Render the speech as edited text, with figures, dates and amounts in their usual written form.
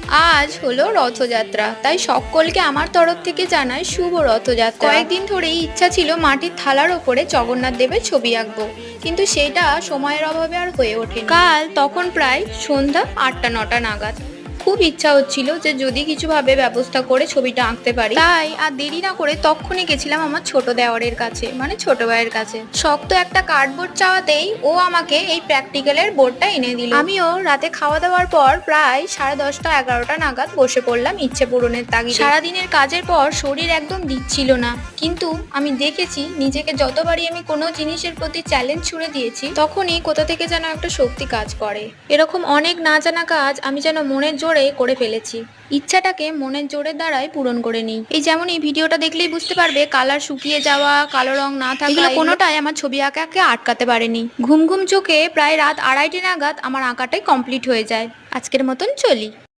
আজ হলো রথযাত্রা, তাই সকলকে আমার তরফ থেকে জানাই শুভ রথযাত্রা। কয়েকদিন ধরেই ইচ্ছা ছিল মাটির থালার ওপরে জগন্নাথ দেবের ছবি আঁকবো, কিন্তু সেটা সময়ের অভাবে আর হয়ে ওঠেনি। কাল তখন প্রায় সন্ধ্যা 8টা-9টা নাগাদ খুব ইচ্ছা হচ্ছিল যে যদি কিছু ভাবে ব্যবস্থা করে ছবিটা আঁকতে পারি। তাই আর দেরি না করে তখনই গেছিলাম আমার ছোট দেওরের কাছে, মানে ছোট ভাইয়ের কাছে। শক্ত একটা কার্ডবোর্ড চাওয়াতেই ও আমাকে এই প্র্যাকটিক্যালের বোর্ডটা এনে দিল। আমিও রাতে খাওয়া দাওয়ার পর প্রায় 10:30-11টা নাগাদ বসে পড়লাম ইচ্ছে পূরণের তাগিদে। সারাদিনের কাজের পর শরীর একদম দিচ্ছিল না, কিন্তু আমি দেখেছি নিজেকে যতবারই আমি কোনো জিনিসের প্রতি চ্যালেঞ্জ ছুড়ে দিয়েছি, তখনই কোথা থেকে যেন একটা শক্তি কাজ করে। এরকম অনেক না জানা কাজ আমি যেন মনের জোরে করে ফেলেছি। ইচ্ছাটাকে মনের জোরের দ্বারাই পূরণ করে নিই। এই যেমন এই ভিডিওটা দেখলেই বুঝতে পারবে, কালার শুকিয়ে যাওয়া, কালো রং না থাকা, এগুলো কোনোটাই আমার ছবি আঁকাকে আটকাতে পারেনি। ঘুম ঘুম চোখে প্রায় রাত 2:30 নাগাদ আমার আঁকাটাই কমপ্লিট হয়ে যায়। আজকের মতন চলি।